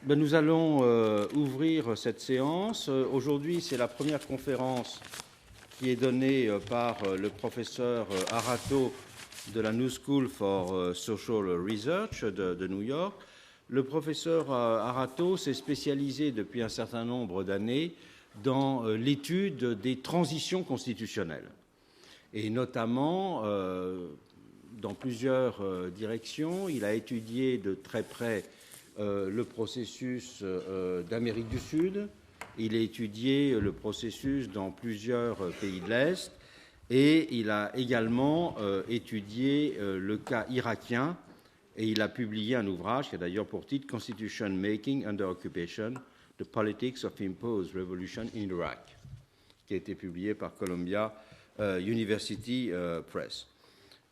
Nous allons ouvrir cette séance. Aujourd'hui, c'est la première conférence qui est donnée par le professeur Arato de la New School for Social Research de New York. Le professeur Arato s'est spécialisé depuis un certain nombre d'années dans l'étude des transitions constitutionnelles, et notamment dans plusieurs directions. Il a étudié de très près le processus d'Amérique du Sud, il a étudié le processus dans plusieurs pays de l'Est, et il a également étudié le cas irakien, et il a publié un ouvrage qui a d'ailleurs pour titre Constitution Making Under Occupation, The Politics of Imposed Revolution in Iraq, qui a été publié par Columbia University Press.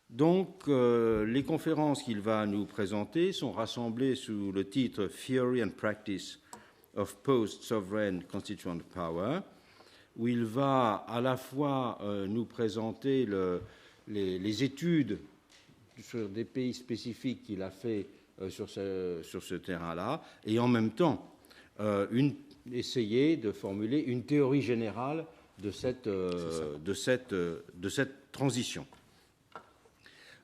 Donc, les conférences qu'il va nous présenter sont rassemblées sous le titre Theory and Practice of Post-Sovereign Constituent Power, où il va à la fois nous présenter les études sur des pays spécifiques qu'il a fait sur ce terrain-là, et en même temps essayer de formuler une théorie générale de cette transition.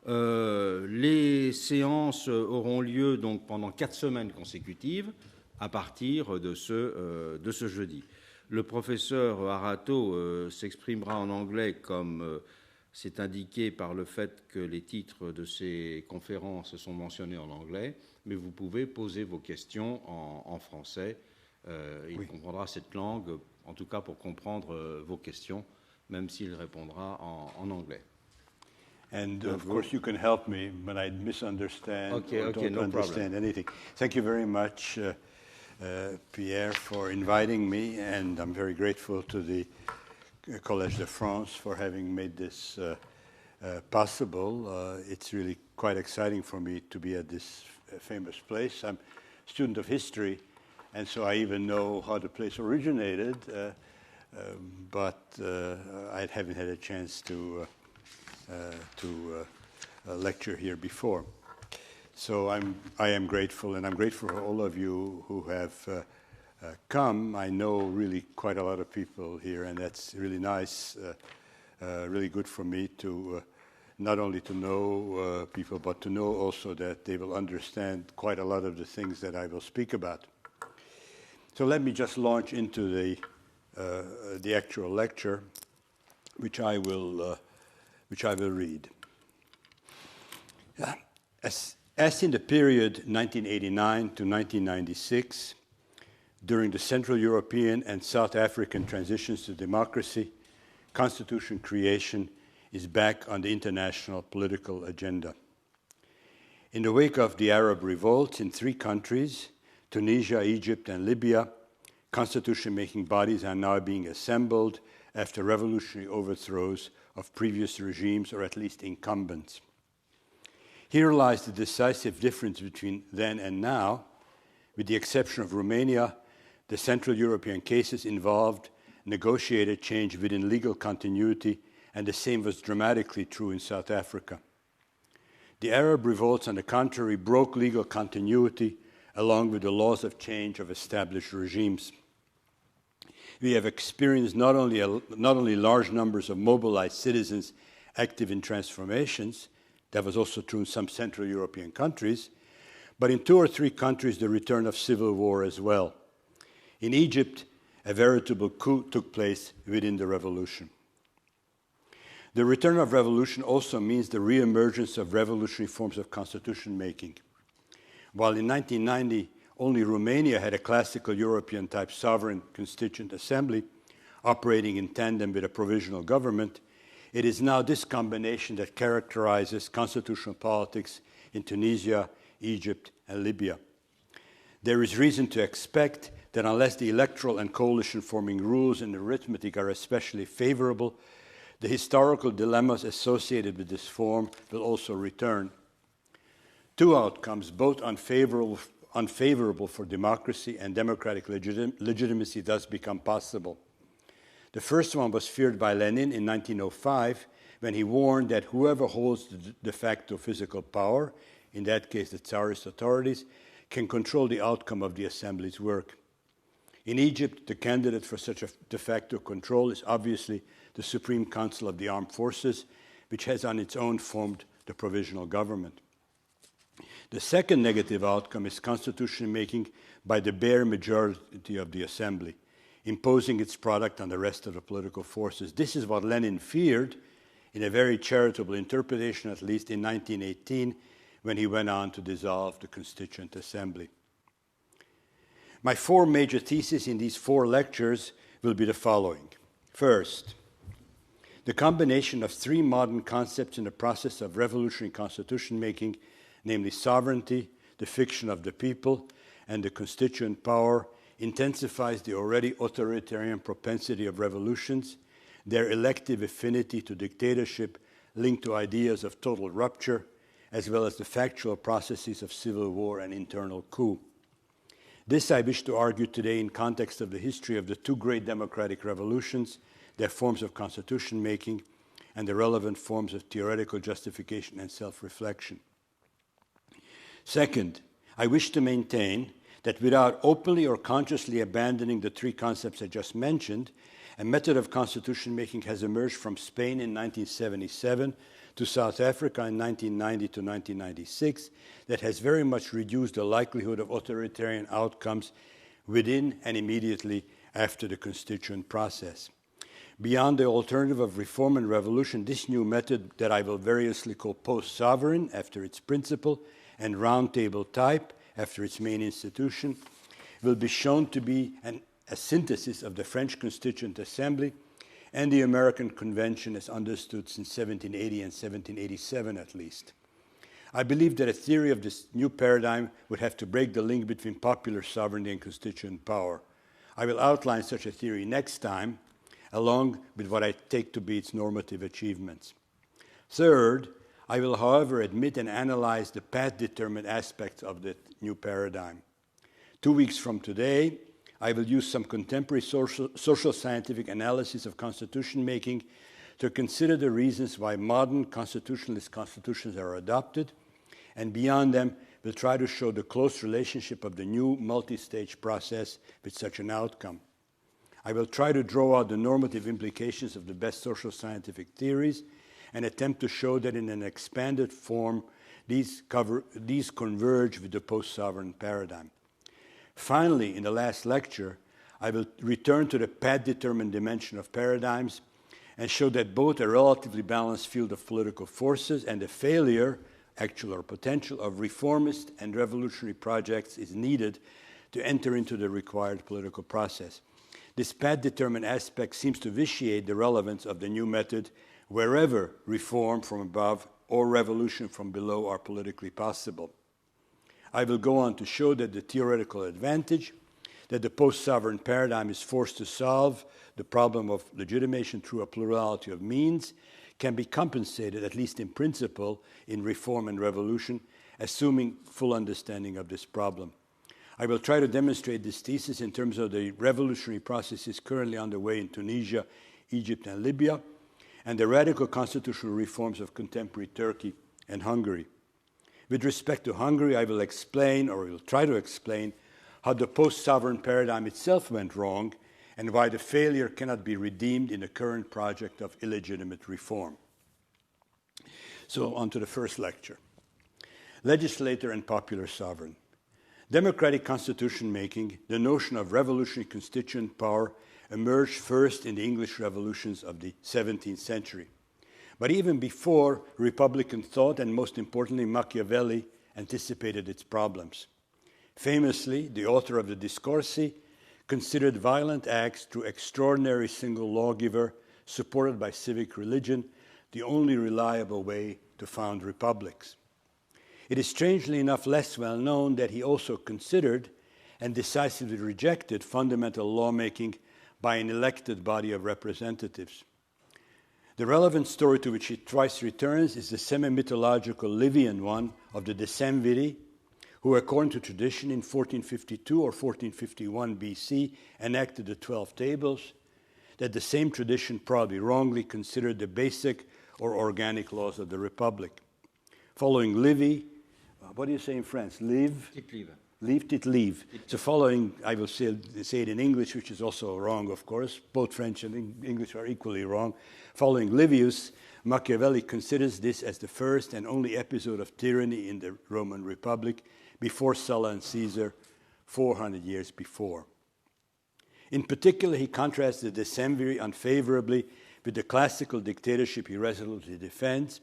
Les séances auront lieu donc pendant 4 semaines consécutives à partir de ce jeudi. Le professeur Arato s'exprimera en anglais comme c'est indiqué par le fait que les titres de ces conférences sont mentionnés en anglais, mais vous pouvez poser vos questions en français. Il comprendra cette langue, en tout cas pour comprendre vos questions, même s'il répondra en anglais. And of course, you can help me when I misunderstand or don't understand anything. Thank you very much, Pierre, for inviting me, and I'm very grateful to the Collège de France for having made this possible. It's really quite exciting for me to be at this famous place. I'm a student of history, and so I even know how the place originated, but I haven't had a chance to lecture here before. So I am grateful, and I'm grateful for all of you who have come. I know really quite a lot of people here, and that's really nice, really good for me to not only to know people, but to know also that they will understand quite a lot of the things that I will speak about. So let me just launch into the actual lecture, which I will read. As in the period 1989 to 1996, during the Central European and South African transitions to democracy, constitution creation is back on the international political agenda. In the wake of the Arab revolts in 3 countries, Tunisia, Egypt, and Libya, constitution-making bodies are now being assembled after revolutionary overthrows of previous regimes, or at least incumbents. Here lies the decisive difference between then and now. With the exception of Romania, the Central European cases involved negotiated change within legal continuity, and the same was dramatically true in South Africa. The Arab revolts, on the contrary, broke legal continuity along with the laws of change of established regimes. We have experienced not only large numbers of mobilized citizens active in transformations, that was also true in some Central European countries, but in 2 or 3 countries the return of civil war as well. In Egypt, a veritable coup took place within the revolution. The return of revolution also means the re-emergence of revolutionary forms of constitution making. While in 1990, only Romania had a classical European-type sovereign constituent assembly operating in tandem with a provisional government, it is now this combination that characterizes constitutional politics in Tunisia, Egypt, and Libya. There is reason to expect that unless the electoral and coalition-forming rules and arithmetic are especially favorable, the historical dilemmas associated with this form will also return. 2 outcomes, both unfavorable for democracy and democratic legitimacy, thus become possible. The first one was feared by Lenin in 1905 when he warned that whoever holds the de facto physical power, in that case the Tsarist authorities, can control the outcome of the Assembly's work. In Egypt, the candidate for such a de facto control is obviously the Supreme Council of the Armed Forces, which has on its own formed the provisional government. The second negative outcome is constitution making by the bare majority of the Assembly, imposing its product on the rest of the political forces. This is what Lenin feared, in a very charitable interpretation, at least in 1918, when he went on to dissolve the Constituent Assembly. My four major theses in these four lectures will be the following. First, the combination of three modern concepts in the process of revolutionary constitution making, namely sovereignty, the fiction of the people, and the constituent power, intensifies the already authoritarian propensity of revolutions, their elective affinity to dictatorship linked to ideas of total rupture, as well as the factual processes of civil war and internal coup. This I wish to argue today in context of the history of the two great democratic revolutions, their forms of constitution making, and the relevant forms of theoretical justification and self-reflection. Second, I wish to maintain that without openly or consciously abandoning the three concepts I just mentioned, a method of constitution making has emerged from Spain in 1977 to South Africa in 1990 to 1996 that has very much reduced the likelihood of authoritarian outcomes within and immediately after the constituent process. Beyond the alternative of reform and revolution, this new method that I will variously call post-sovereign after its principle and roundtable type after its main institution will be shown to be a synthesis of the French Constituent Assembly and the American Convention as understood since 1780 and 1787 at least. I believe that a theory of this new paradigm would have to break the link between popular sovereignty and constituent power. I will outline such a theory next time, along with what I take to be its normative achievements. Third, I will, however, admit and analyze the path-determined aspects of the new paradigm. 2 weeks from today, I will use some contemporary social scientific analysis of constitution making to consider the reasons why modern constitutionalist constitutions are adopted, and beyond them, will try to show the close relationship of the new multi-stage process with such an outcome. I will try to draw out the normative implications of the best social scientific theories and attempt to show that in an expanded form, these converge with the post-sovereign paradigm. Finally, in the last lecture, I will return to the path-determined dimension of paradigms and show that both a relatively balanced field of political forces and a failure, actual or potential, of reformist and revolutionary projects is needed to enter into the required political process. This path-determined aspect seems to vitiate the relevance of the new method wherever reform from above or revolution from below are politically possible. I will go on to show that the theoretical advantage that the post-sovereign paradigm is forced to solve, the problem of legitimation through a plurality of means, can be compensated, at least in principle, in reform and revolution, assuming full understanding of this problem. I will try to demonstrate this thesis in terms of the revolutionary processes currently underway in Tunisia, Egypt, and Libya, and the radical constitutional reforms of contemporary Turkey and Hungary. With respect to Hungary, I will explain, or will try to explain, how the post-sovereign paradigm itself went wrong and why the failure cannot be redeemed in the current project of illegitimate reform. So, on to the first lecture. Legislator and popular sovereign. Democratic constitution making, the notion of revolutionary constituent power, emerged first in the English revolutions of the 17th century. But even before, Republican thought, and most importantly, Machiavelli, anticipated its problems. Famously, the author of the Discorsi considered violent acts through extraordinary single lawgiver, supported by civic religion, the only reliable way to found republics. It is strangely enough less well known that he also considered and decisively rejected fundamental lawmaking by an elected body of representatives. The relevant story to which he twice returns is the semi-mythological Livian one of the Decemviri, who, according to tradition, in 1452 or 1451 BC, enacted the 12 Tables, that the same tradition probably wrongly considered the basic or organic laws of the Republic. Following Livy, what do you say in France? Leave it leave. So following, I will say it in English, which is also wrong, of course. Both French and English are equally wrong. Following Livius, Machiavelli considers this as the first and only episode of tyranny in the Roman Republic before Sulla and Caesar, 400 years before. In particular, he contrasts the decemviri unfavorably with the classical dictatorship he resolutely defends,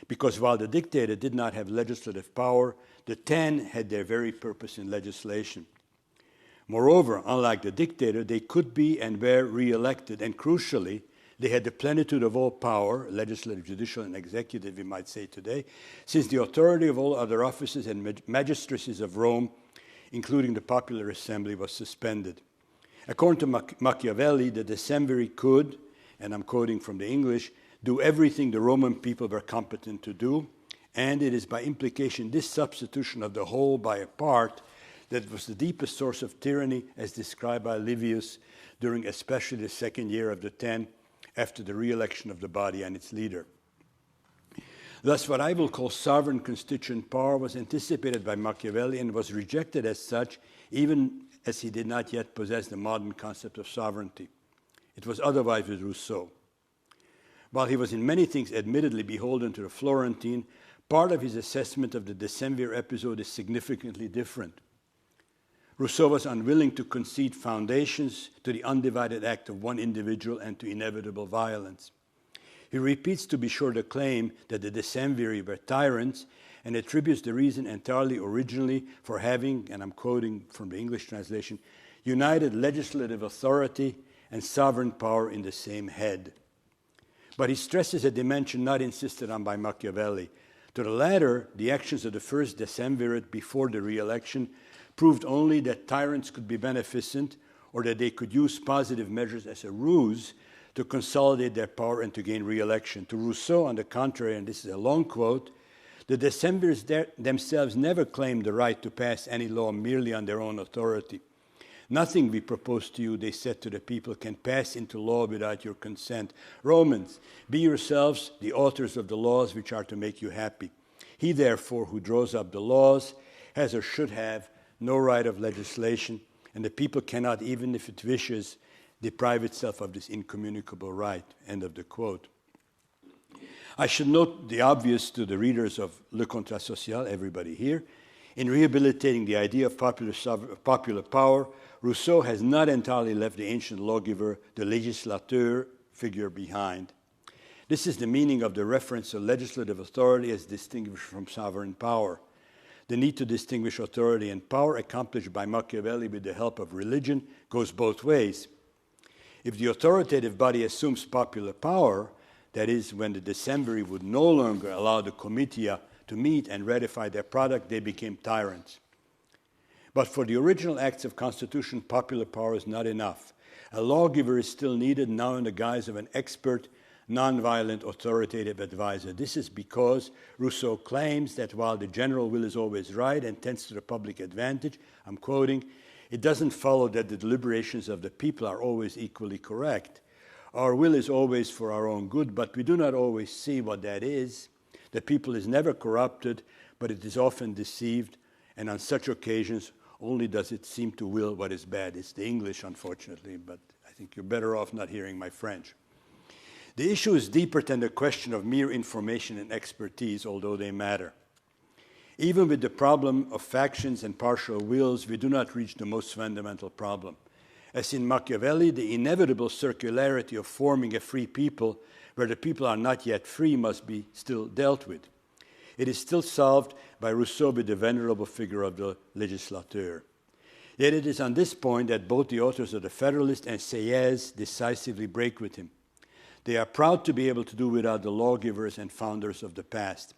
because while the dictator did not have legislative power, the 10 had their very purpose in legislation. Moreover, unlike the dictator, they could be and were re-elected, and crucially, they had the plenitude of all power, legislative, judicial, and executive, we might say today, since the authority of all other offices and magistracies of Rome, including the popular assembly, was suspended. According to Machiavelli, the decemviri could, and I'm quoting from the English, do everything the Roman people were competent to do, and it is by implication this substitution of the whole by a part that was the deepest source of tyranny as described by Livius during especially the second year of the 10 after the re-election of the body and its leader. Thus, what I will call sovereign constituent power was anticipated by Machiavelli and was rejected as such, even as he did not yet possess the modern concept of sovereignty. It was otherwise with Rousseau. While he was in many things admittedly beholden to the Florentine, part of his assessment of the decemvir episode is significantly different. Rousseau was unwilling to concede foundations to the undivided act of one individual and to inevitable violence. He repeats, to be sure, the claim that the decemviri were tyrants and attributes the reason entirely originally for having, and I'm quoting from the English translation, united legislative authority and sovereign power in the same head. But he stresses a dimension not insisted on by Machiavelli. To the latter, the actions of the first decemvirate before the re-election proved only that tyrants could be beneficent or that they could use positive measures as a ruse to consolidate their power and to gain re-election. To Rousseau, on the contrary, and this is a long quote, the decemvirs themselves never claimed the right to pass any law merely on their own authority. Nothing we propose to you, they said to the people, can pass into law without your consent. Romans, be yourselves the authors of the laws which are to make you happy. He, therefore, who draws up the laws has or should have no right of legislation, and the people cannot, even if it wishes, deprive itself of this incommunicable right. End of the quote. I should note the obvious to the readers of Le Contrat Social, everybody here. In rehabilitating the idea of popular power, Rousseau has not entirely left the ancient lawgiver, the legislateur, figure behind. This is the meaning of the reference to legislative authority as distinguished from sovereign power. The need to distinguish authority and power, accomplished by Machiavelli with the help of religion, goes both ways. If the authoritative body assumes popular power, that is, when the decemviri would no longer allow the comitia to meet and ratify their product, they became tyrants. But for the original acts of constitution, popular power is not enough. A lawgiver is still needed, now in the guise of an expert, non-violent, authoritative advisor. This is because Rousseau claims that while the general will is always right and tends to the public advantage, I'm quoting, it doesn't follow that the deliberations of the people are always equally correct. Our will is always for our own good, but we do not always see what that is. The people is never corrupted, but it is often deceived, and on such occasions only does it seem to will what is bad. It's the English, unfortunately, but I think you're better off not hearing my French. The issue is deeper than the question of mere information and expertise, although they matter. Even with the problem of factions and partial wills, we do not reach the most fundamental problem. As in Machiavelli, the inevitable circularity of forming a free people where the people are not yet free must be still dealt with. It is still solved by Rousseau with the venerable figure of the legislateur. Yet it is on this point that both the authors of the Federalist and Sieyès decisively break with him. They are proud to be able to do without the lawgivers and founders of the past.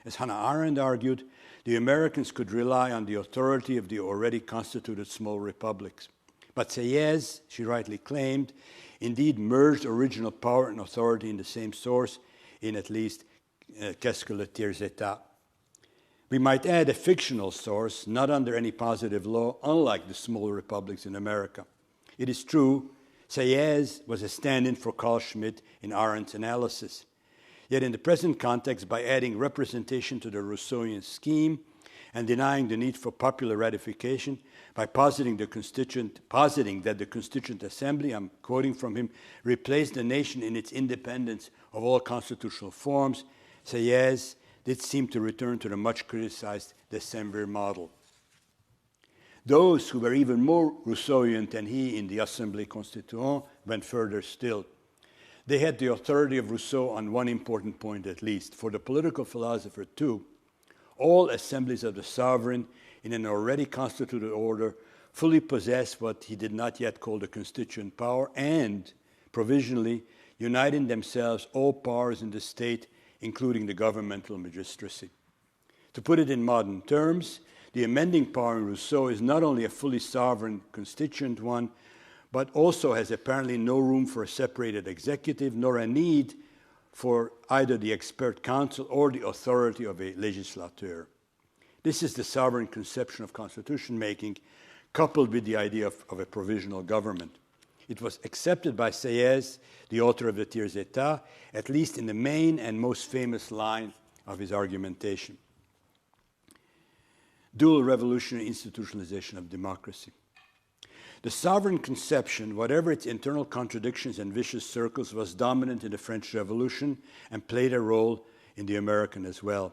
As Hannah Arendt argued, the Americans could rely on the authority of the already constituted small republics. But Sieyès, she rightly claimed, indeed merged original power and authority in the same source, in at least Qu'est-ce que le tiers état? We might add a fictional source, not under any positive law, unlike the small republics in America. It is true, Sieyès was a stand-in for Carl Schmitt in Arendt's analysis. Yet in the present context, by adding representation to the Rousseauian scheme and denying the need for popular ratification by positing that the Constituent Assembly, I'm quoting from him, replaced the nation in its independence of all constitutional forms, Sieyès did seem to return to the much criticized December model. Those who were even more Rousseauian than he in the Assemblée Constituante went further still. They had the authority of Rousseau on one important point at least. For the political philosopher too, all assemblies of the sovereign in an already constituted order fully possess what he did not yet call the constituent power and, provisionally, unite in themselves all powers in the state, including the governmental magistracy. To put it in modern terms, the amending power in Rousseau is not only a fully sovereign constituent one, but also has apparently no room for a separated executive, nor a need for either the expert council or the authority of a legislature. This is the sovereign conception of constitution making, coupled with the idea of a provisional government. It was accepted by Sieyès, the author of the Tiers État, at least in the main and most famous line of his argumentation. Dual revolutionary institutionalization of democracy. The sovereign conception, whatever its internal contradictions and vicious circles, was dominant in the French Revolution and played a role in the American as well.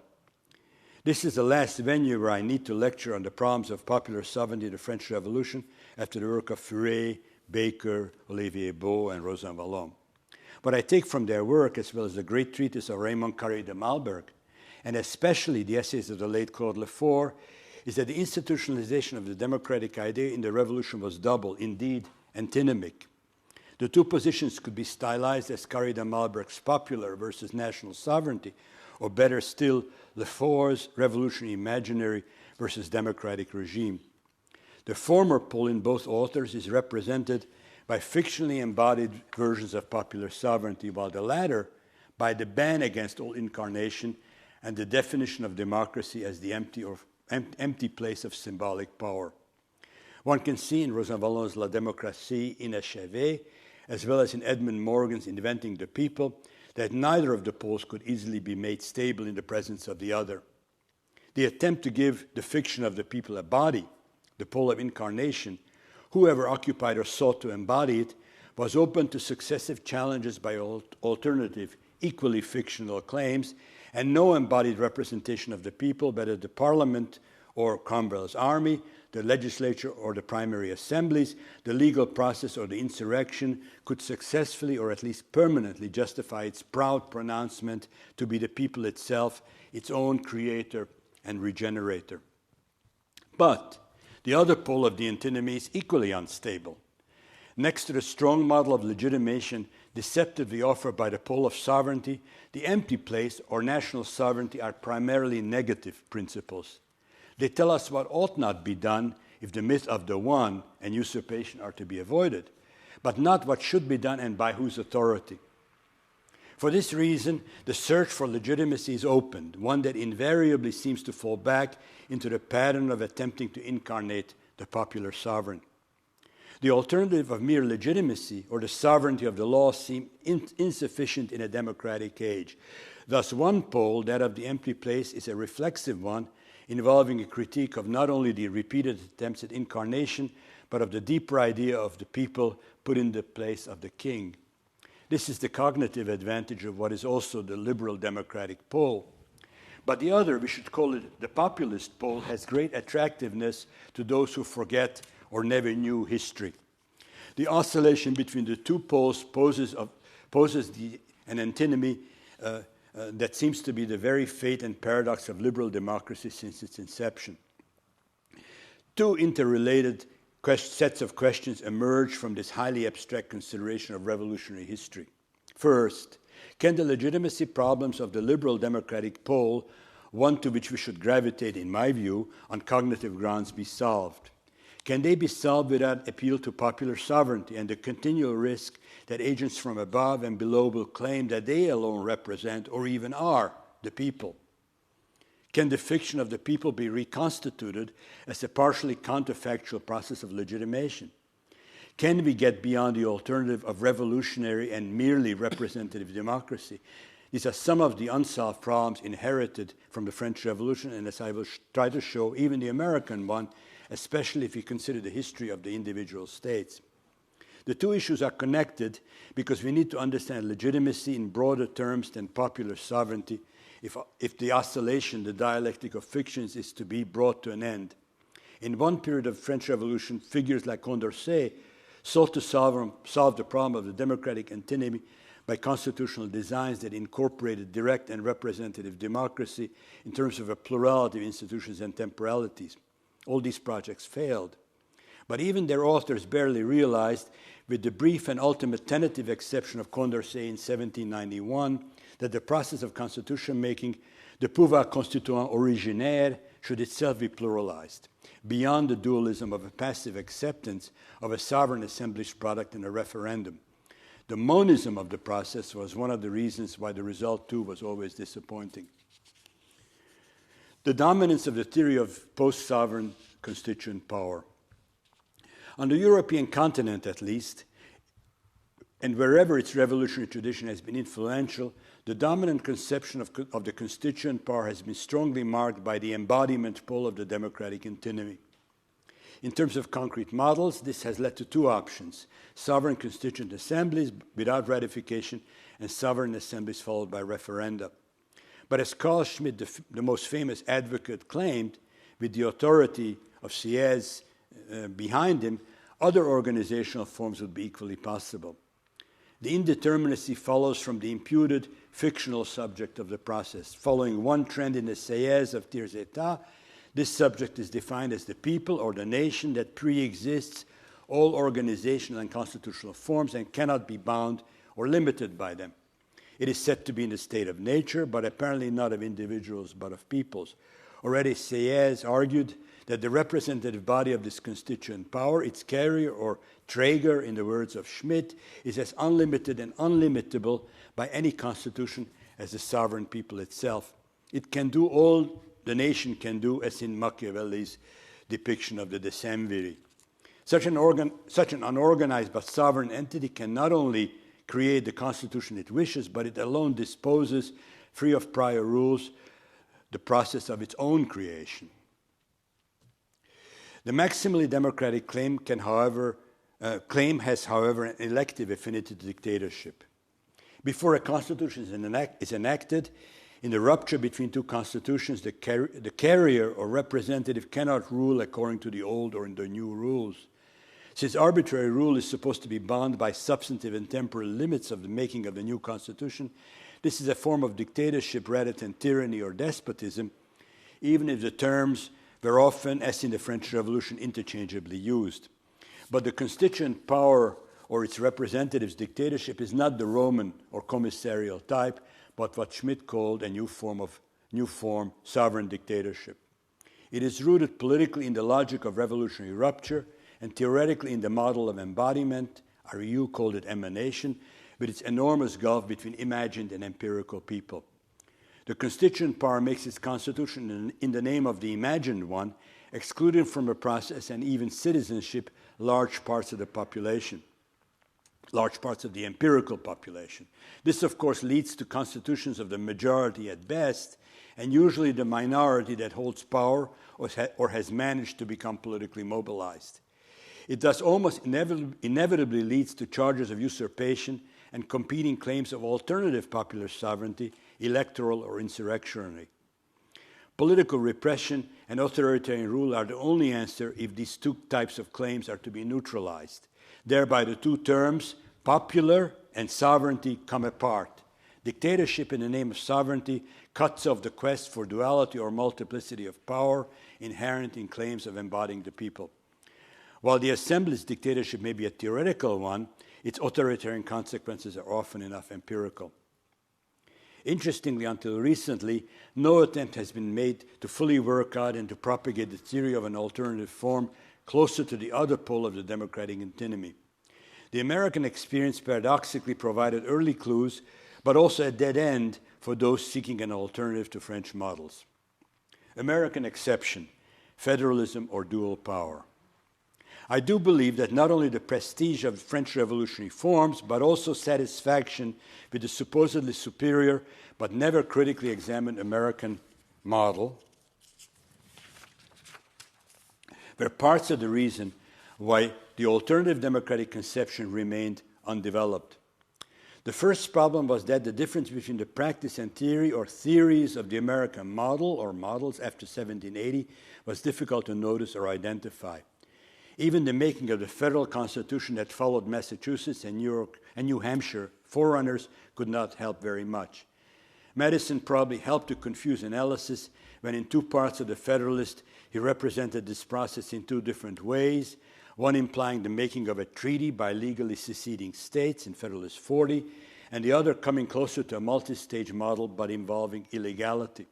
This is the last venue where I need to lecture on the problems of popular sovereignty in the French Revolution after the work of Furet, Baker, Olivier Beau, and Rosan Vallon. What I take from their work, as well as the great treatise of Raymond Carré de Malberg, and especially the essays of the late Claude Lefort, is that the institutionalization of the democratic idea in the revolution was double, indeed antinomic. The two positions could be stylized as Carré de Malberg's popular versus national sovereignty, or better still, Lefort's revolutionary imaginary versus democratic regime. The former pole in both authors is represented by fictionally embodied versions of popular sovereignty, while the latter by the ban against all incarnation and the definition of democracy as the empty place of symbolic power. One can see in Rosan Vallon's La démocratie inachevée, as well as in Edmund Morgan's Inventing the People, that neither of the poles could easily be made stable in the presence of the other. The attempt to give the fiction of the people a body, the pole of incarnation, whoever occupied or sought to embody it, was open to successive challenges by alternative, equally fictional claims, and no embodied representation of the people, whether the parliament or Cromwell's army, the legislature or the primary assemblies, the legal process or the insurrection, could successfully or at least permanently justify its proud pronouncement to be the people itself, its own creator and regenerator. But the other pole of the antinomy is equally unstable. Next to the strong model of legitimation deceptively offered by the pole of sovereignty, the empty place or national sovereignty are primarily negative principles. They tell us what ought not be done if the myth of the one and usurpation are to be avoided, but not what should be done and by whose authority. For this reason, the search for legitimacy is opened, one that invariably seems to fall back into the pattern of attempting to incarnate the popular sovereign. The alternative of mere legitimacy or the sovereignty of the law seem insufficient in a democratic age. Thus, one pole, that of the empty place, is a reflexive one, involving a critique of not only the repeated attempts at incarnation, but of the deeper idea of the people put in the place of the king. This is the cognitive advantage of what is also the liberal democratic pole. But the other, we should call it the populist pole, has great attractiveness to those who forget or never knew history. The oscillation between the two poles poses an antinomy that seems to be the very fate and paradox of liberal democracy since its inception. Two interrelated sets of questions emerge from this highly abstract consideration of revolutionary history. First, can the legitimacy problems of the liberal democratic pole, one to which we should gravitate, in my view, on cognitive grounds, be solved? Can they be solved without appeal to popular sovereignty and the continual risk that agents from above and below will claim that they alone represent or even are the people? Can the fiction of the people be reconstituted as a partially counterfactual process of legitimation? Can we get beyond the alternative of revolutionary and merely representative democracy? These are some of the unsolved problems inherited from the French Revolution, and as I will try to show, even the American one, especially if you consider the history of the individual states. The two issues are connected because we need to understand legitimacy in broader terms than popular sovereignty if the oscillation, the dialectic of fictions, is to be brought to an end. In one period of the French Revolution, figures like Condorcet sought to solve the problem of the democratic antinomy by constitutional designs that incorporated direct and representative democracy in terms of a plurality of institutions and temporalities. All these projects failed. But even their authors barely realized, with the brief and ultimate tentative exception of Condorcet in 1791, that the process of constitution making, the pouvoir constituant originaire, should itself be pluralized, beyond the dualism of a passive acceptance of a sovereign assembly's product in a referendum. The monism of the process was one of the reasons why the result, too, was always disappointing. The dominance of the theory of post-sovereign constituent power. On the European continent, at least, and wherever its revolutionary tradition has been influential, the dominant conception of the constituent power has been strongly marked by the embodiment pole of the democratic antinomy. In terms of concrete models, this has led to two options: sovereign constituent assemblies without ratification and sovereign assemblies followed by referenda. But as Carl Schmitt, the most famous advocate, claimed, with the authority of Sieyès behind him, other organizational forms would be equally possible. The indeterminacy follows from the imputed fictional subject of the process. Following one trend in the Sieyès of Tiers État, this subject is defined as the people or the nation that pre-exists all organizational and constitutional forms and cannot be bound or limited by them. It is said to be in the state of nature, but apparently not of individuals, but of peoples. Already Sieyès argued that the representative body of this constituent power, its carrier or Träger, in the words of Schmitt, is as unlimited and unlimitable by any constitution as the sovereign people itself. It can do all the nation can do, as in Machiavelli's depiction of the decemviri. Such an unorganized but sovereign entity can not only create the constitution it wishes, but it alone disposes, free of prior rules, the process of its own creation. The maximally democratic claim has, however, an elective affinity to dictatorship. Before a constitution is enacted, in the rupture between two constitutions, the carrier or representative cannot rule according to the old or the new rules. Since arbitrary rule is supposed to be bound by substantive and temporal limits of the making of the new constitution, this is a form of dictatorship rather than tyranny or despotism, even if the terms were often, as in the French Revolution, interchangeably used. But the constituent power or its representative's dictatorship is not the Roman or commissarial type, but what Schmitt called a new form sovereign dictatorship. It is rooted politically in the logic of revolutionary rupture and theoretically in the model of embodiment. Ariu called it emanation, with its enormous gulf between imagined and empirical people. The constituent power makes its constitution in the name of the imagined one, excluding from the process and even citizenship large parts of the population, large parts of the empirical population. This, of course, leads to constitutions of the majority at best, and usually the minority that holds power or has managed to become politically mobilized. It thus almost inevitably leads to charges of usurpation and competing claims of alternative popular sovereignty, electoral or insurrectionary. Political repression and authoritarian rule are the only answer if these two types of claims are to be neutralized. Thereby the two terms, popular and sovereignty, come apart. Dictatorship in the name of sovereignty cuts off the quest for duality or multiplicity of power inherent in claims of embodying the people. While the assembly's dictatorship may be a theoretical one, its authoritarian consequences are often enough empirical. Interestingly, until recently, no attempt has been made to fully work out and to propagate the theory of an alternative form closer to the other pole of the democratic antinomy. The American experience paradoxically provided early clues, but also a dead end for those seeking an alternative to French models. American exception, federalism or dual power. I do believe that not only the prestige of French revolutionary forms, but also satisfaction with the supposedly superior but never critically examined American model were parts of the reason why the alternative democratic conception remained undeveloped. The first problem was that the difference between the practice and theory or theories of the American model or models after 1780 was difficult to notice or identify. Even the making of the federal constitution that followed Massachusetts and New York and New Hampshire forerunners could not help very much. Madison probably helped to confuse analysis when in two parts of the Federalist he represented this process in two different ways, one implying the making of a treaty by legally seceding states in Federalist 40, and the other coming closer to a multi-stage model but involving illegality.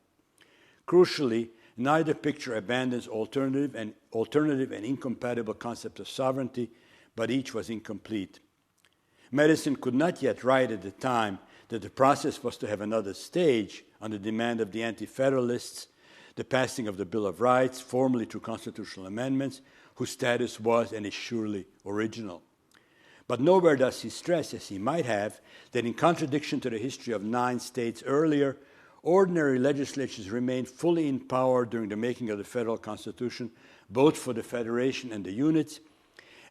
Crucially, neither picture abandons alternative and incompatible concepts of sovereignty, but each was incomplete. Madison could not yet write at the time that the process was to have another stage on the demand of the anti-federalists, the passing of the Bill of Rights, formally through constitutional amendments, whose status was and is surely original. But nowhere does he stress, as he might have, that in contradiction to the history of 9 states earlier, ordinary legislatures remained fully in power during the making of the federal constitution, both for the federation and the units,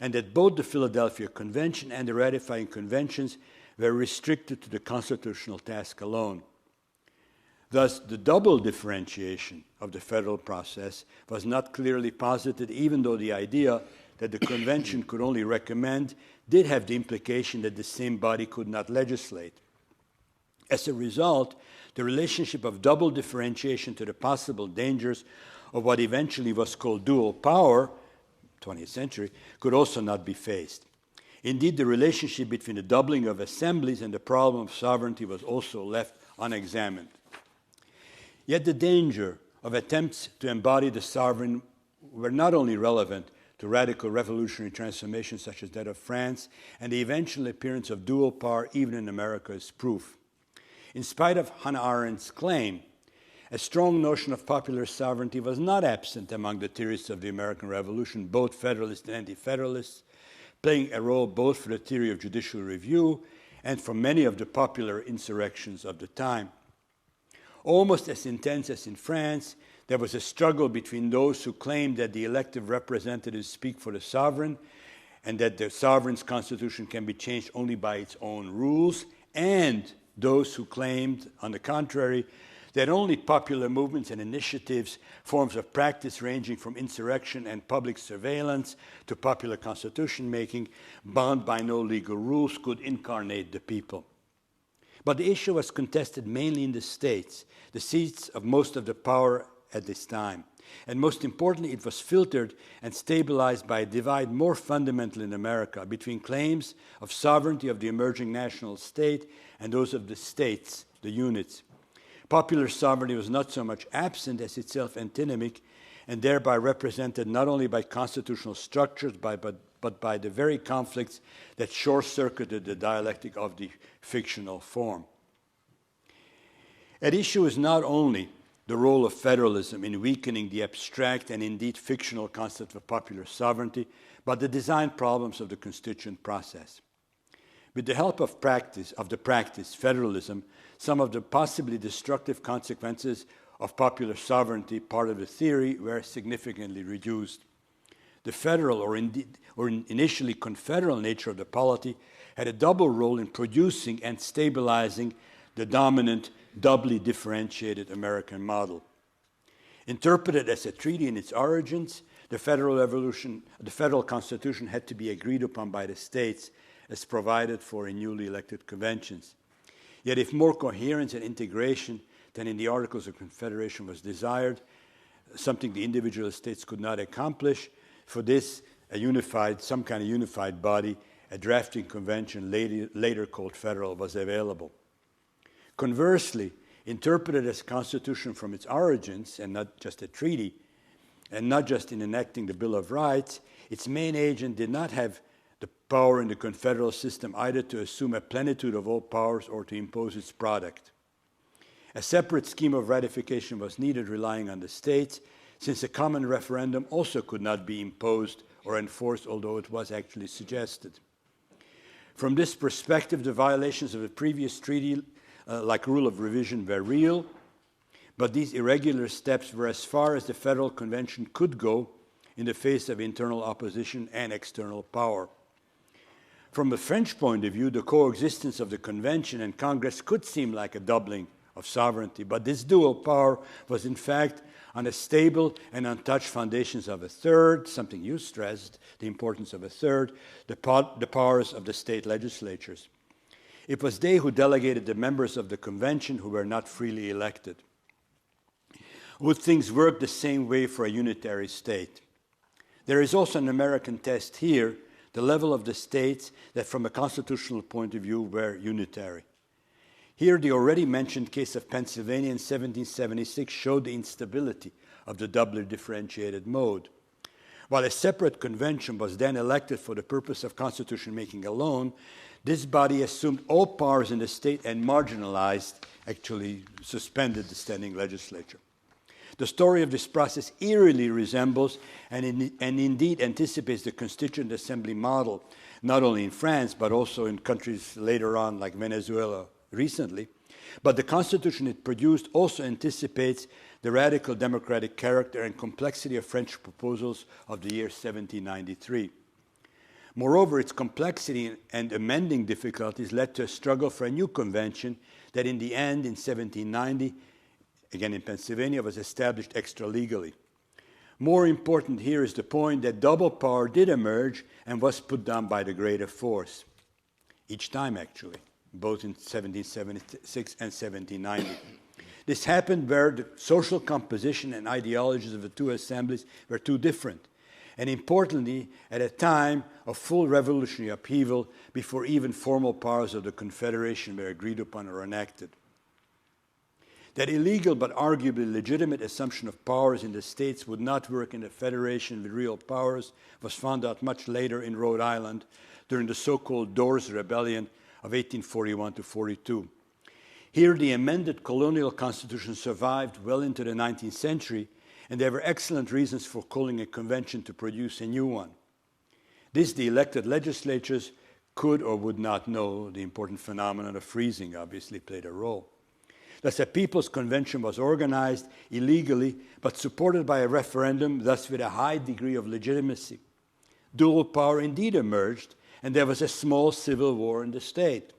and that both the Philadelphia Convention and the ratifying conventions were restricted to the constitutional task alone. Thus, the double differentiation of the federal process was not clearly posited, even though the idea that the convention could only recommend did have the implication that the same body could not legislate. As a result, the relationship of double differentiation to the possible dangers of what eventually was called dual power, 20th century, could also not be faced. Indeed, the relationship between the doubling of assemblies and the problem of sovereignty was also left unexamined. Yet the danger of attempts to embody the sovereign were not only relevant to radical revolutionary transformations such as that of France, and the eventual appearance of dual power even in America is proof. In spite of Hannah Arendt's claim, a strong notion of popular sovereignty was not absent among the theorists of the American Revolution, both Federalists and Anti-Federalists, playing a role both for the theory of judicial review and for many of the popular insurrections of the time. Almost as intense as in France, there was a struggle between those who claimed that the elective representatives speak for the sovereign and that the sovereign's constitution can be changed only by its own rules, and those who claimed, on the contrary, that only popular movements and initiatives, forms of practice ranging from insurrection and public surveillance to popular constitution making, bound by no legal rules, could incarnate the people. But the issue was contested mainly in the states, the seats of most of the power at this time. And most importantly, it was filtered and stabilized by a divide more fundamental in America between claims of sovereignty of the emerging national state and those of the states, the units. Popular sovereignty was not so much absent as itself antinomic, and thereby represented not only by constitutional structures, but by the very conflicts that short-circuited the dialectic of the fictional form. At issue is not only the role of federalism in weakening the abstract and indeed fictional concept of popular sovereignty, but the design problems of the constituent process. With the help of the practice, federalism, some of the possibly destructive consequences of popular sovereignty, part of the theory, were significantly reduced. The federal or initially confederal nature of the polity had a double role in producing and stabilizing the dominant, doubly differentiated American model. Interpreted as a treaty in its origins, the federal constitution had to be agreed upon by the states as provided for in newly elected conventions. Yet if more coherence and integration than in the Articles of Confederation was desired, something the individual states could not accomplish, for this, some kind of unified body, a drafting convention later called federal, was available. Conversely, interpreted as a constitution from its origins, and not just a treaty, and not just in enacting the Bill of Rights, its main agent did not have the power in the confederal system either to assume a plenitude of all powers or to impose its product. A separate scheme of ratification was needed, relying on the states, since a common referendum also could not be imposed or enforced, although it was actually suggested. From this perspective, the violations of the previous treaty, like rule of revision, were real, but these irregular steps were as far as the Federal Convention could go in the face of internal opposition and external power. From a French point of view, the coexistence of the Convention and Congress could seem like a doubling of sovereignty, but this dual power was in fact on a stable and untouched foundations of a third, something you stressed, the importance of a third, the powers of the state legislatures. It was they who delegated the members of the Convention who were not freely elected. Would things work the same way for a unitary state? There is also an American test here, the level of the states that from a constitutional point of view were unitary. Here, the already mentioned case of Pennsylvania in 1776 showed the instability of the doubly differentiated mode. While a separate convention was then elected for the purpose of constitution making alone, this body assumed all powers in the state and marginalized, actually suspended the standing legislature. The story of this process eerily resembles and indeed anticipates the Constituent Assembly model, not only in France, but also in countries later on like Venezuela recently. But the Constitution it produced also anticipates the radical democratic character and complexity of French proposals of the year 1793. Moreover, its complexity and amending difficulties led to a struggle for a new convention that in the end, in 1790, again in Pennsylvania, was established extra-legally. More important here is the point that double power did emerge and was put down by the greater force, each time actually, both in 1776 and 1790. This happened where the social composition and ideologies of the two assemblies were too different, and importantly, at a time of full revolutionary upheaval before even formal powers of the Confederation were agreed upon or enacted. That illegal but arguably legitimate assumption of powers in the states would not work in a federation with real powers was found out much later in Rhode Island during the so-called Doors Rebellion of 1841 to 42. Here, the amended colonial constitution survived well into the 19th century, and there were excellent reasons for calling a convention to produce a new one. This, the elected legislatures could or would not know. The important phenomenon of freezing obviously played a role. Thus, a people's convention was organized illegally, but supported by a referendum, thus with a high degree of legitimacy. Dual power indeed emerged, and there was a small civil war in the state.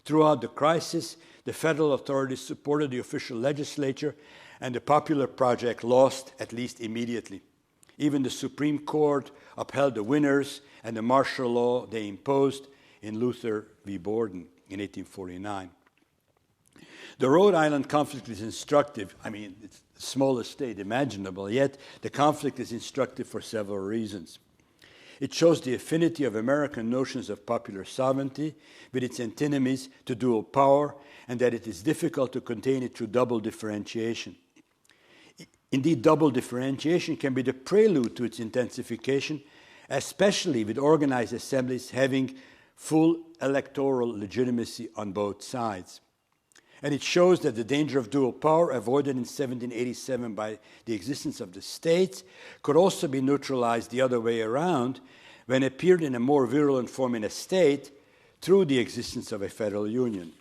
Throughout the crisis, the federal authorities supported the official legislature, and the popular project lost, at least immediately. Even the Supreme Court upheld the winners and the martial law they imposed in Luther v. Borden in 1849. The Rhode Island conflict is instructive. I mean, it's the smallest state imaginable, yet the conflict is instructive for several reasons. It shows the affinity of American notions of popular sovereignty with its antinomies to dual power, and that it is difficult to contain it through double differentiation. Indeed, double differentiation can be the prelude to its intensification, especially with organized assemblies having full electoral legitimacy on both sides. And it shows that the danger of dual power, avoided in 1787 by the existence of the states, could also be neutralized the other way around when it appeared in a more virulent form in a state through the existence of a federal union.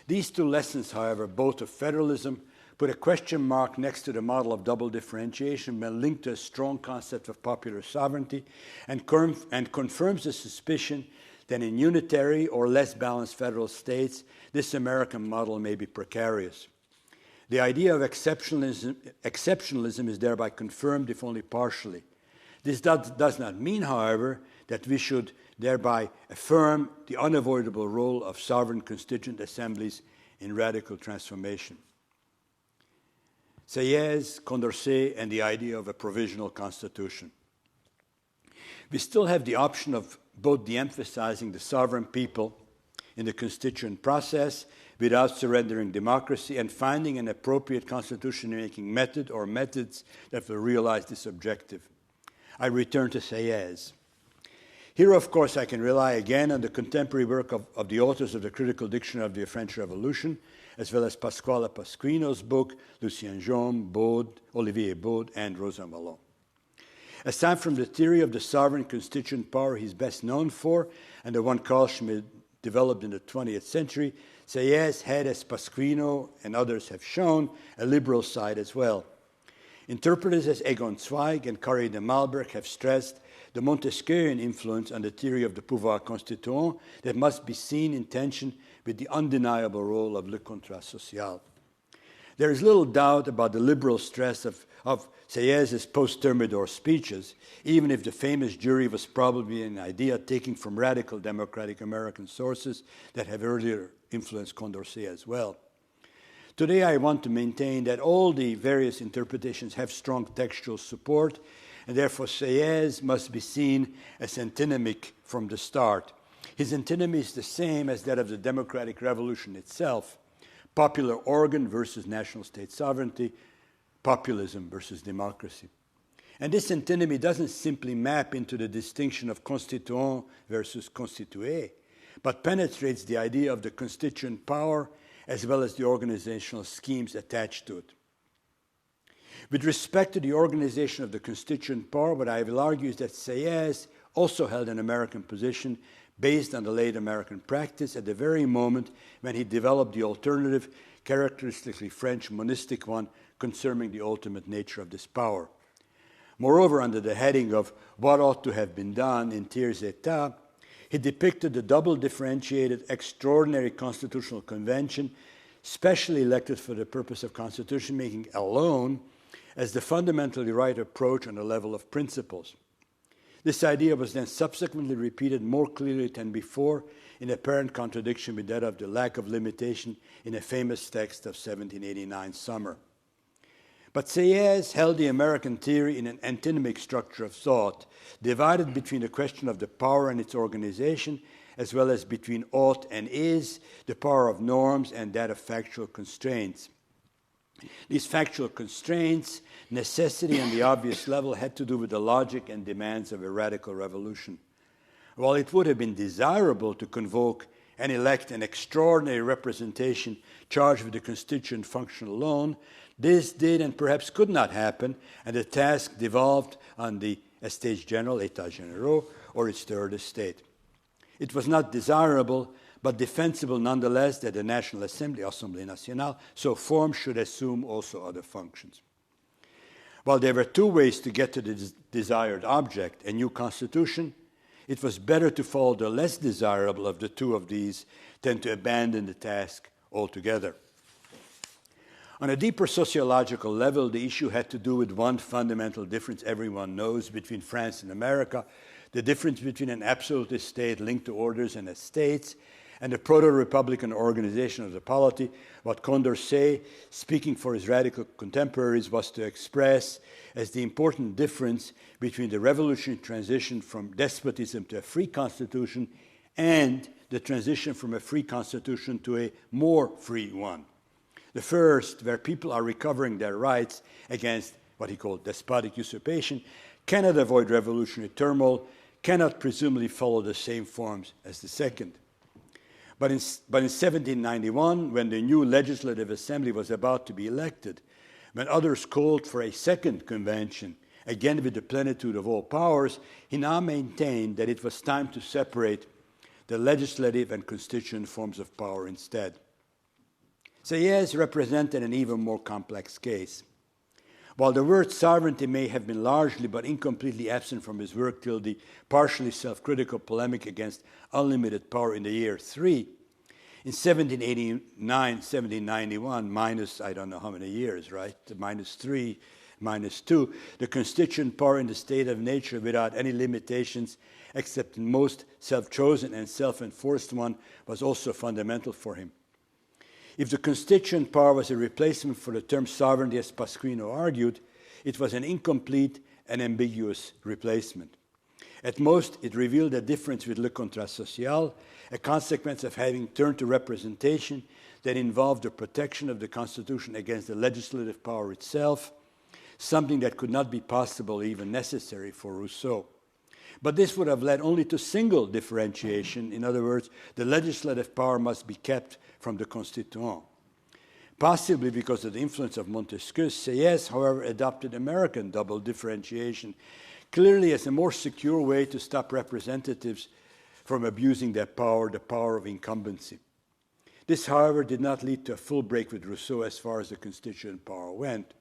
These two lessons, however, both of federalism, put a question mark next to the model of double differentiation when linked to a strong concept of popular sovereignty and confirms the suspicion that in unitary or less balanced federal states, this American model may be precarious. The idea of exceptionalism is thereby confirmed, if only partially. This does not mean, however, that we should thereby affirm the unavoidable role of sovereign constituent assemblies in radical transformation. Sieyès, Condorcet, and the idea of a provisional constitution. We still have the option of both de-emphasizing the sovereign people in the constituent process without surrendering democracy and finding an appropriate constitution-making method or methods that will realize this objective. I return to Sieyès. Here, of course, I can rely again on the contemporary work of the authors of the Critical Dictionary of the French Revolution, as well as Pasquale Pasquino's book, Lucien Jaume, Olivier Baude, and Rosa Malone. Aside from the theory of the sovereign constituent power he's best known for, and the one Carl Schmitt developed in the 20th century, Sieyès had, as Pasquino and others have shown, a liberal side as well. Interpreters as Egon Zweig and Carré de Malberg have stressed the Montesquieuian influence on the theory of the pouvoir constituant that must be seen in tension with the undeniable role of le contrat social. There is little doubt about the liberal stress of Sieyès' post-Thermidor speeches, even if the famous jury was probably an idea taken from radical democratic American sources that have earlier influenced Condorcet as well. Today, I want to maintain that all the various interpretations have strong textual support, and therefore Sieyès must be seen as antinomic from the start. His antinomy is the same as that of the democratic revolution itself: popular organ versus national state sovereignty, populism versus democracy. And this antinomy doesn't simply map into the distinction of constituant versus constitué, but penetrates the idea of the constituent power as well as the organizational schemes attached to it. With respect to the organization of the constituent power, what I will argue is that Sieyès also held an American position based on the late American practice at the very moment when he developed the alternative, characteristically French monistic one concerning the ultimate nature of this power. Moreover, under the heading of what ought to have been done in tiers état, he depicted the double differentiated extraordinary constitutional convention, specially elected for the purpose of constitution making alone, as the fundamentally right approach on the level of principles. This idea was then subsequently repeated more clearly than before, in apparent contradiction with that of the lack of limitation in a famous text of 1789 summer. But Sieyès held the American theory in an antinomic structure of thought, divided between the question of the power and its organization, as well as between ought and is, the power of norms, and that of factual constraints. These factual constraints, necessity and the obvious level, had to do with the logic and demands of a radical revolution. While it would have been desirable to convoke and elect an extraordinary representation charged with the constituent function alone, this did and perhaps could not happen, and the task devolved on the Estates General, États Généraux, or its third estate. It was not desirable, but defensible nonetheless that the National Assembly, Assemblée Nationale, so formed, should assume also other functions. While there were two ways to get to the desired object, a new constitution, it was better to follow the less desirable of the two of these than to abandon the task altogether. On a deeper sociological level, the issue had to do with one fundamental difference everyone knows between France and America, the difference between an absolutist state linked to orders and estates and the proto-republican organization of the polity, what Condorcet, speaking for his radical contemporaries, was to express as the important difference between the revolutionary transition from despotism to a free constitution and the transition from a free constitution to a more free one. The first, where people are recovering their rights against what he called despotic usurpation, cannot avoid revolutionary turmoil, cannot presumably follow the same forms as the second. But in 1791, when the new Legislative Assembly was about to be elected, when others called for a second convention, again with the plenitude of all powers, he now maintained that it was time to separate the legislative and constituent forms of power instead. Sieyès represented an even more complex case. While the word sovereignty may have been largely but incompletely absent from his work till the partially self-critical polemic against unlimited power in the year 3, in 1789, 1791, minus I don't know how many years, right? Minus 3, minus 2, the constituent power in the state of nature without any limitations except in most self-chosen and self-enforced one was also fundamental for him. If the constituent power was a replacement for the term sovereignty, as Pasquino argued, it was an incomplete and ambiguous replacement. At most, it revealed a difference with le contrat social, a consequence of having turned to representation that involved the protection of the Constitution against the legislative power itself, something that could not be possible or even necessary for Rousseau. But this would have led only to single differentiation. In other words, the legislative power must be kept from the constituant. Possibly because of the influence of Montesquieu, Sieyès, however, adopted American double differentiation, clearly as a more secure way to stop representatives from abusing their power, the power of incumbency. This, however, did not lead to a full break with Rousseau as far as the constituent power went.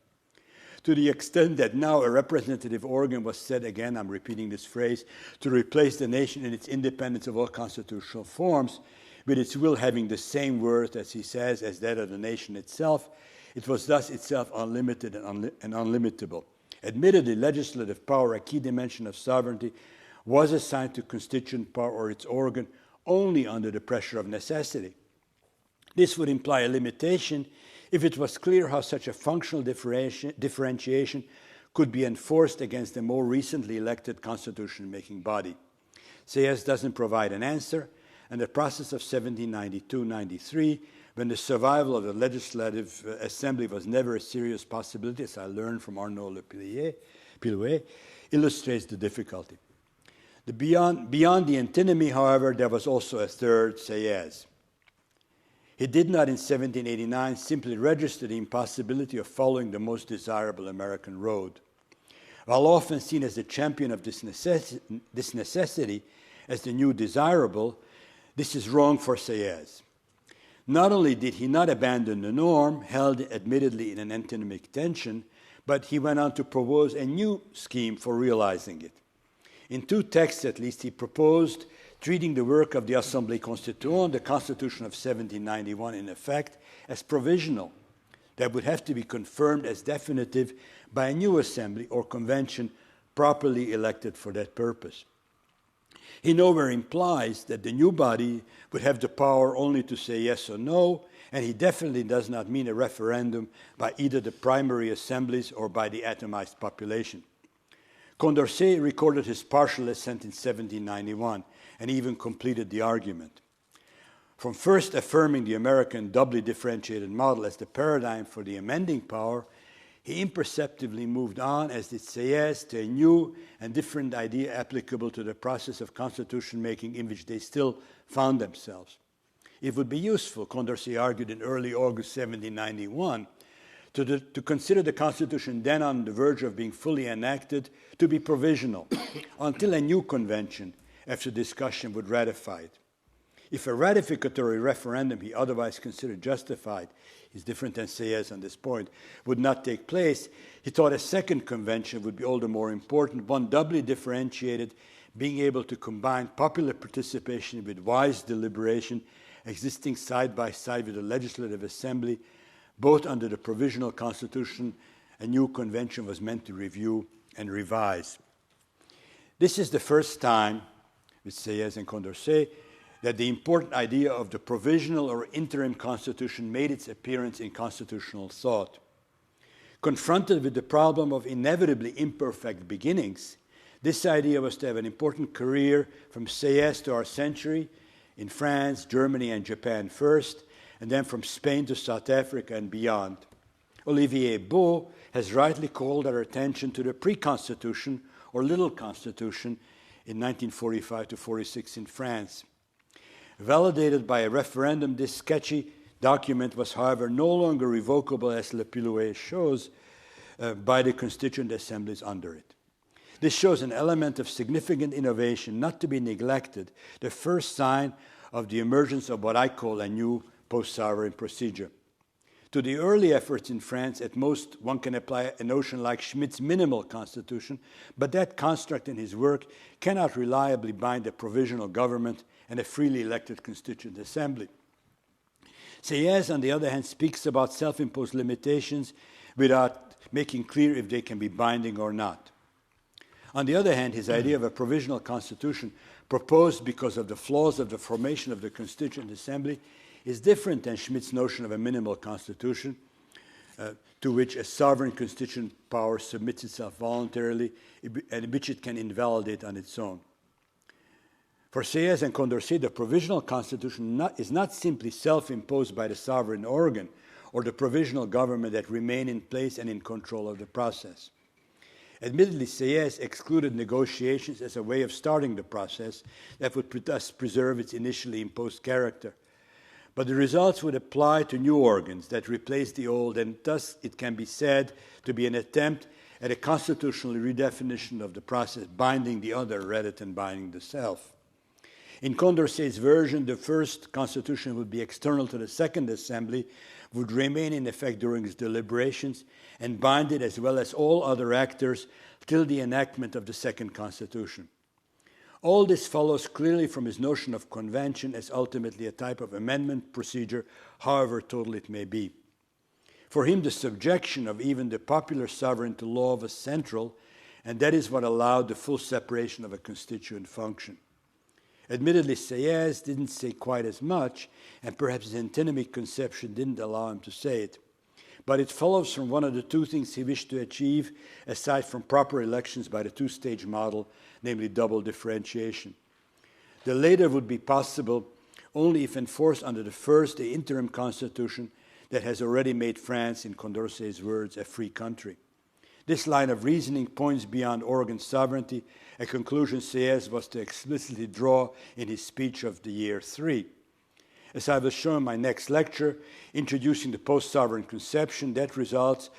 To the extent that now a representative organ was set, again, I'm repeating this phrase, to replace the nation in its independence of all constitutional forms, with its will having the same worth, as he says, as that of the nation itself, it was thus itself unlimited and unlimitable. Admittedly, legislative power, a key dimension of sovereignty, was assigned to constituent power or its organ only under the pressure of necessity. This would imply a limitation if it was clear how such a functional differentiation could be enforced against the more recently elected constitution-making body. Sieyès doesn't provide an answer, and the process of 1792-93, when the survival of the Legislative Assembly was never a serious possibility, as I learned from Arnaud Lepillouet, illustrates the difficulty. Beyond the antinomy, however, there was also a third, Sieyès. He did not, in 1789, simply register the impossibility of following the most desirable American road. While often seen as the champion of this necessity as the new desirable, this is wrong for Sieyès. Not only did he not abandon the norm, held admittedly in an antinomic tension, but he went on to propose a new scheme for realizing it. In two texts, at least, he proposed treating the work of the Assemblée Constituante, the Constitution of 1791, in effect, as provisional, that would have to be confirmed as definitive by a new assembly or convention properly elected for that purpose. He nowhere implies that the new body would have the power only to say yes or no, and he definitely does not mean a referendum by either the primary assemblies or by the atomized population. Condorcet recorded his partial assent in 1791 and even completed the argument. From first affirming the American doubly differentiated model as the paradigm for the amending power, he imperceptibly moved on, as did Sieyès, to a new and different idea applicable to the process of constitution making in which they still found themselves. It would be useful, Condorcet argued in early August 1791, to consider the Constitution then on the verge of being fully enacted to be provisional until a new convention, after discussion, would ratify it. If a ratificatory referendum he otherwise considered justified, he's different than Sieyès on this point, would not take place, he thought a second convention would be all the more important, one doubly differentiated, being able to combine popular participation with wise deliberation, existing side by side with the Legislative Assembly, both under the Provisional Constitution. A new convention was meant to review and revise. This is the first time, with Sieyès and Condorcet, that the important idea of the provisional or interim constitution made its appearance in constitutional thought. Confronted with the problem of inevitably imperfect beginnings, this idea was to have an important career from Sieyès to our century, in France, Germany, and Japan first, and then from Spain to South Africa and beyond. Olivier Beau has rightly called our attention to the pre-constitution, or little constitution, in 1945 to 46 in France. Validated by a referendum, this sketchy document was, however, no longer revocable, as Lepillouet shows, by the constituent assemblies under it. This shows an element of significant innovation not to be neglected, the first sign of the emergence of what I call a new post-sovereign procedure. To the early efforts in France, at most one can apply a notion like Schmidt's minimal constitution, but that construct in his work cannot reliably bind a provisional government and a freely elected constituent assembly. Sieyès, on the other hand, speaks about self-imposed limitations without making clear if they can be binding or not. On the other hand, his idea of a provisional constitution proposed because of the flaws of the formation of the Constituent Assembly is different than Schmidt's notion of a minimal constitution, to which a sovereign constituent power submits itself voluntarily and which it can invalidate on its own. For Sieyès and Condorcet, the provisional constitution is not simply self-imposed by the sovereign organ or the provisional government that remain in place and in control of the process. Admittedly, Sieyès excluded negotiations as a way of starting the process that would thus preserve its initially imposed character. But the results would apply to new organs that replace the old, and thus it can be said to be an attempt at a constitutional redefinition of the process binding the other rather than binding the self. In Condorcet's version, the first constitution would be external to the Second Assembly, would remain in effect during its deliberations, and bind it as well as all other actors till the enactment of the second constitution. All this follows clearly from his notion of convention as ultimately a type of amendment procedure, however total it may be. For him, the subjection of even the popular sovereign to law was central, and that is what allowed the full separation of a constituent function. Admittedly, Sieyès didn't say quite as much, and perhaps his antinomic conception didn't allow him to say it. But it follows from one of the two things he wished to achieve, aside from proper elections by the two-stage model, namely double differentiation. The later would be possible only if enforced under the first, the interim constitution that has already made France, in Condorcet's words, a free country. This line of reasoning points beyond organ sovereignty, a conclusion Sieyès was to explicitly draw in his speech of the year 3. As I will show in my next lecture, introducing the post-sovereign conception, that result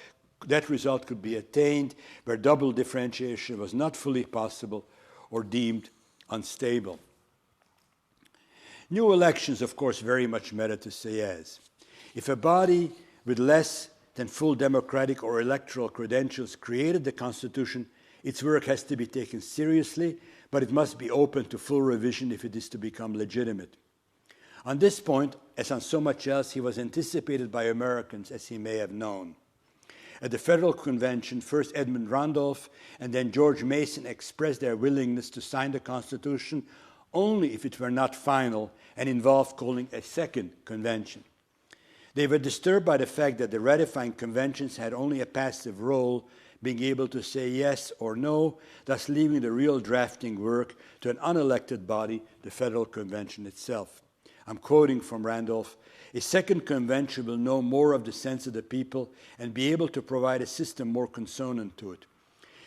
could be attained where double differentiation was not fully possible or deemed unstable. New elections, of course, very much matter to Sieyès. If a body with less than full democratic or electoral credentials created the Constitution, its work has to be taken seriously, but it must be open to full revision if it is to become legitimate. On this point, as on so much else, he was anticipated by Americans, as he may have known. At the Federal Convention, first Edmund Randolph and then George Mason expressed their willingness to sign the Constitution only if it were not final and involved calling a second convention. They were disturbed by the fact that the ratifying conventions had only a passive role, being able to say yes or no, thus leaving the real drafting work to an unelected body, the Federal Convention itself. I'm quoting from Randolph, "A second convention will know more of the sense of the people and be able to provide a system more consonant to it.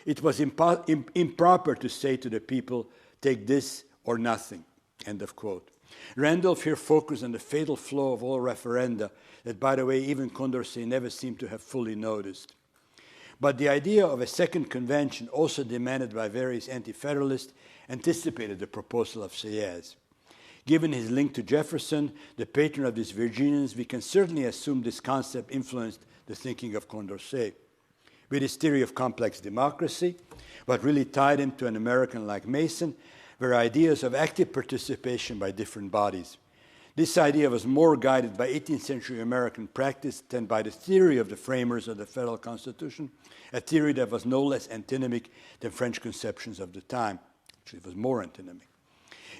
It was improper to say to the people, take this or nothing," end of quote. Randolph here focused on the fatal flaw of all referenda that, by the way, even Condorcet never seemed to have fully noticed. But the idea of a second convention, also demanded by various anti-federalists, anticipated the proposal of Sieyès. Given his link to Jefferson, the patron of these Virginians, we can certainly assume this concept influenced the thinking of Condorcet. With his theory of complex democracy, what really tied him to an American like Mason were ideas of active participation by different bodies. This idea was more guided by 18th century American practice than by the theory of the framers of the Federal Constitution, a theory that was no less antinomic than French conceptions of the time. Actually, it was more antinomic.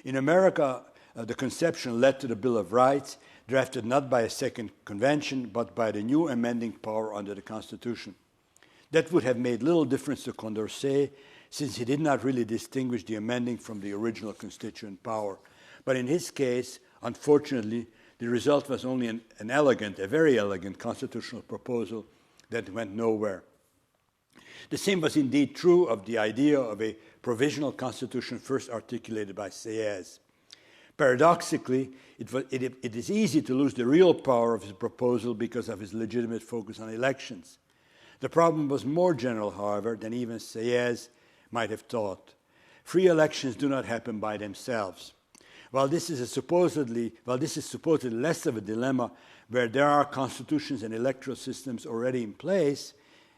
In America, the conception led to the Bill of Rights, drafted not by a second convention, but by the new amending power under the Constitution. That would have made little difference to Condorcet, since he did not really distinguish the amending from the original constituent power. But in his case, unfortunately, the result was only a very elegant constitutional proposal that went nowhere. The same was indeed true of the idea of a provisional constitution first articulated by Sieyès. Paradoxically, it is easy to lose the real power of his proposal because of his legitimate focus on elections. The problem was more general, however, than even Sieyès might have thought. Free elections do not happen by themselves. While this is supposedly less of a dilemma where there are constitutions and electoral systems already in place,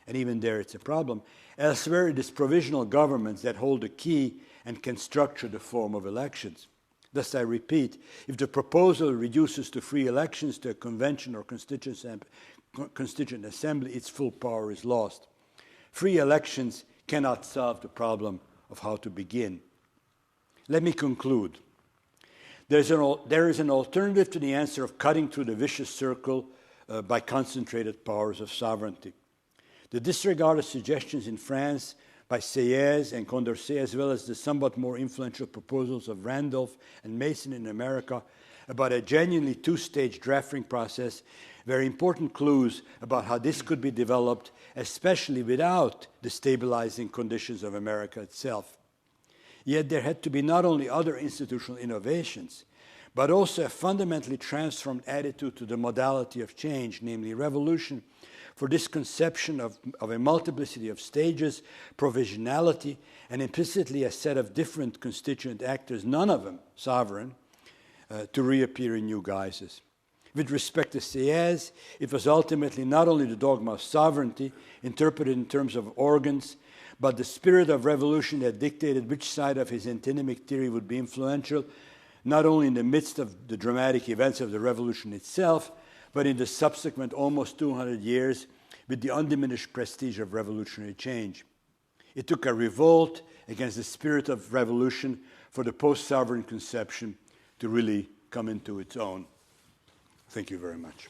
and even there it's a problem, elsewhere it is provisional governments that hold the key and can structure the form of elections. Thus, I repeat, if the proposal reduces to free elections to a convention or constituent assembly, its full power is lost. Free elections cannot solve the problem of how to begin. Let me conclude. There is an alternative to the answer of cutting through the vicious circle by concentrated powers of sovereignty. The disregarded suggestions in France by Sieyès and Condorcet, as well as the somewhat more influential proposals of Randolph and Mason in America about a genuinely two-stage drafting process, were important clues about how this could be developed, especially without the stabilizing conditions of America itself. Yet there had to be not only other institutional innovations, but also a fundamentally transformed attitude to the modality of change, namely revolution, for this conception of a multiplicity of stages, provisionality, and implicitly a set of different constituent actors, none of them sovereign, to reappear in new guises. With respect to Sieyès, it was ultimately not only the dogma of sovereignty, interpreted in terms of organs, but the spirit of revolution that dictated which side of his antinomic theory would be influential, not only in the midst of the dramatic events of the revolution itself, but in the subsequent almost 200 years with the undiminished prestige of revolutionary change. It took a revolt against the spirit of revolution for the post-sovereign conception to really come into its own. Thank you very much.